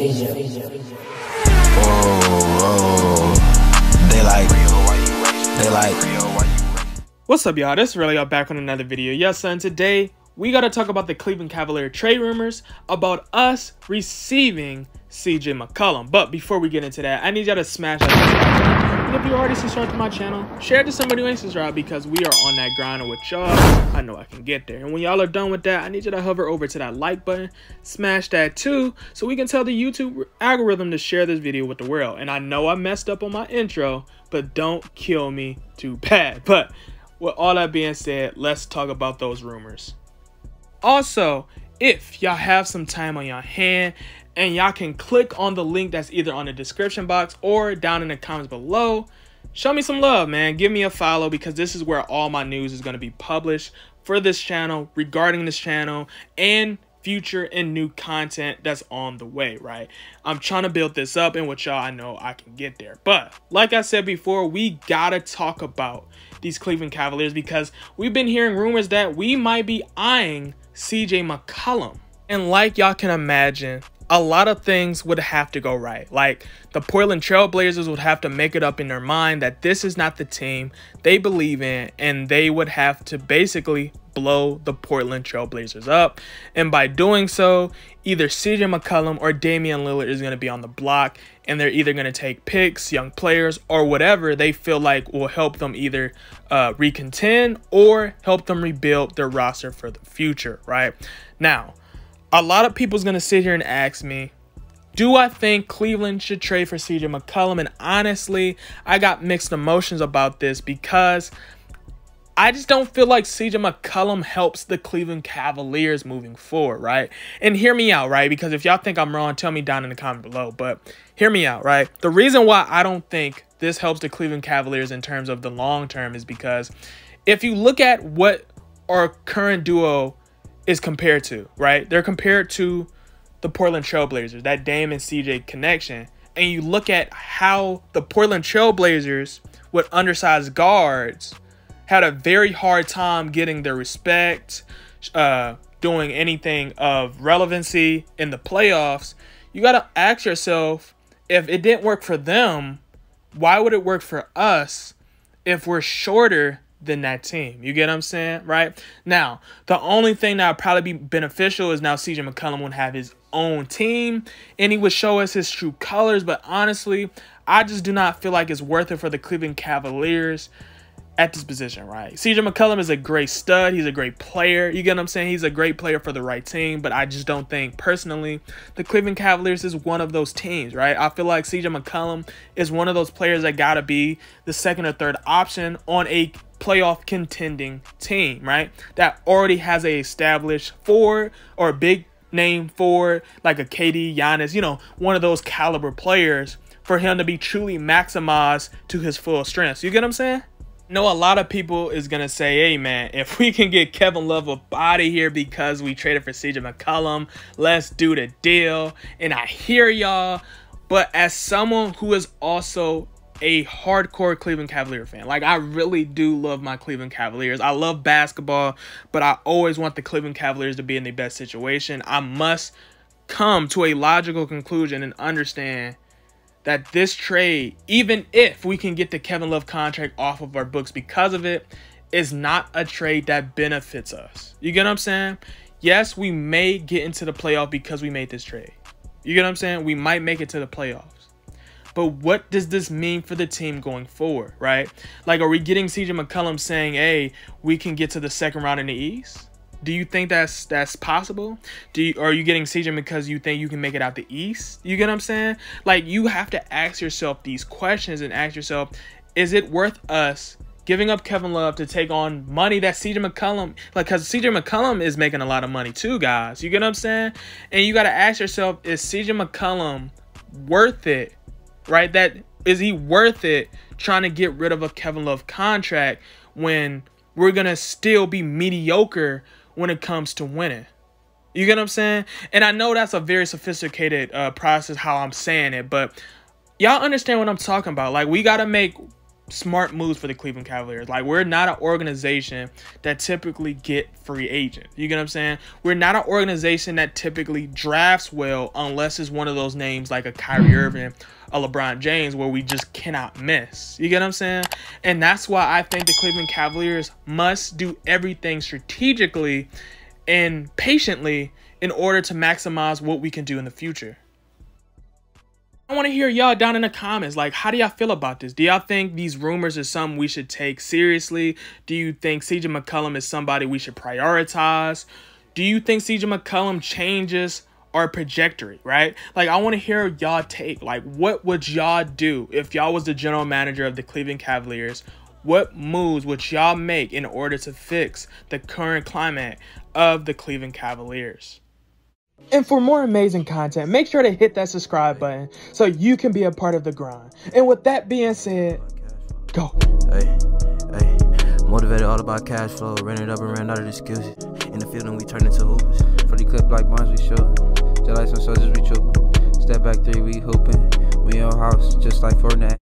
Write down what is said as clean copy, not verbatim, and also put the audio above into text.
What's up, y'all? This is Relly. I'm back on another video. Yes, son. Today we gotta talk about the Cleveland Cavaliers trade rumors about us receiving CJ McCollum. But before we get into that, I need y'all to smash that subscribe button. And if you already subscribed to my channel, share it to somebody who ain't subscribed, because we are on that grind with y'all. I know I can get there. And when y'all are done with that, I need you to hover over to that like button, smash that too, so we can tell the YouTube algorithm to share this video with the world. And I know I messed up on my intro, but don't kill me too bad. But with all that being said, let's talk about those rumors. Also, if y'all have some time on your hand and y'all can click on the link that's either on the description box or down in the comments below, show me some love, man. Give me a follow, because this is where all my news is going to be published for this channel, regarding this channel, and future and new content that's on the way, right? I'm trying to build this up, and with y'all, I know I can get there. But like I said before, we gotta talk about these Cleveland Cavaliers, because we've been hearing rumors that we might be eyeing CJ McCollum. And like y'all can imagine, a lot of things would have to go right. Like, the Portland Trail Blazers would have to make it up in their mind that this is not the team they believe in, and they would have to basically blow the Portland Trail Blazers up. And by doing so, either CJ McCollum or Damian Lillard is going to be on the block, and they're either going to take picks, young players, or whatever they feel like will help them either recontend or help them rebuild their roster for the future, right? Now, a lot of people's going to sit here and ask me, do I think Cleveland should trade for CJ McCollum? And honestly, I got mixed emotions about this, because I just don't feel like CJ McCollum helps the Cleveland Cavaliers moving forward, right? And hear me out, right? Because if y'all think I'm wrong, tell me down in the comment below. But hear me out, right? The reason why I don't think this helps the Cleveland Cavaliers in terms of the long term is because if you look at what our current duo is compared to, right? They're compared to the Portland Trail Blazers, that Dame and CJ connection. And you look at how the Portland Trail Blazers with undersized guards had a very hard time getting their respect, doing anything of relevancy in the playoffs. You got to ask yourself, if it didn't work for them, why would it work for us if we're shorter than that team? You get what I'm saying, right? Now, the only thing that would probably be beneficial is now CJ McCollum would have his own team and he would show us his true colors. But honestly, I just do not feel like it's worth it for the Cleveland Cavaliers at this position, right? CJ McCollum is a great stud. He's a great player. You get what I'm saying? He's a great player for the right team, but I just don't think, personally, the Cleveland Cavaliers is one of those teams, right? I feel like CJ McCollum is one of those players that got to be the second or third option on a playoff contending team, right? That already has a established forward or a big name forward, like a KD, Giannis, you know, one of those caliber players, for him to be truly maximized to his full strengths. You get what I'm saying? No, a lot of people is going to say, hey, man, if we can get Kevin Love up out of here because we traded for CJ McCollum, let's do the deal. And I hear y'all, but as someone who is also a hardcore Cleveland Cavalier fan, like, I really do love my Cleveland Cavaliers. I love basketball, but I always want the Cleveland Cavaliers to be in the best situation. I must come to a logical conclusion and understand that this trade, even if we can get the Kevin Love contract off of our books because of it, is not a trade that benefits us. You get what I'm saying? Yes, we may get into the playoff because we made this trade. You get what I'm saying? We might make it to the playoffs. But what does this mean for the team going forward, right? Like, are we getting CJ McCollum saying, hey, we can get to the second round in the East? Do you think that's possible? Are you getting CJ because you think you can make it out the East? You get what I'm saying? Like, you have to ask yourself these questions and ask yourself, is it worth us giving up Kevin Love to take on money that CJ McCollum, like, because CJ McCollum is making a lot of money too, guys. You get what I'm saying? And you got to ask yourself, is CJ McCollum worth it, right? Is he worth it trying to get rid of a Kevin Love contract when we're going to still be mediocre when it comes to winning? You get what I'm saying? And I know that's a very sophisticated process how I'm saying it, but y'all understand what I'm talking about. Like, we got to make smart moves for the Cleveland Cavaliers. Like, we're not an organization that typically get free agents. You get what I'm saying? We're not an organization that typically drafts well unless it's one of those names like a Kyrie Irving, a LeBron James, where we just cannot miss. You get what I'm saying? And that's why I think the Cleveland Cavaliers must do everything strategically and patiently in order to maximize what we can do in the future. I want to hear y'all down in the comments. Like, how do y'all feel about this? Do y'all think these rumors are something we should take seriously? Do you think CJ McCollum is somebody we should prioritize? Do you think CJ McCollum changes our trajectory, right? Like, I want to hear y'all take. Like, what would y'all do if y'all was the general manager of the Cleveland Cavaliers? What moves would y'all make in order to fix the current climate of the Cleveland Cavaliers? And for more amazing content, make sure to hit that subscribe button so you can be a part of the grind. And with that being said, go. Hey, motivated all about cash flow, ran it up and ran out of excuses. In the field and we turn into hoopers. For the clip like bonds we shooting, just like some soldiers we trooping. Step back three, we hooping. We on house just like Fortnite.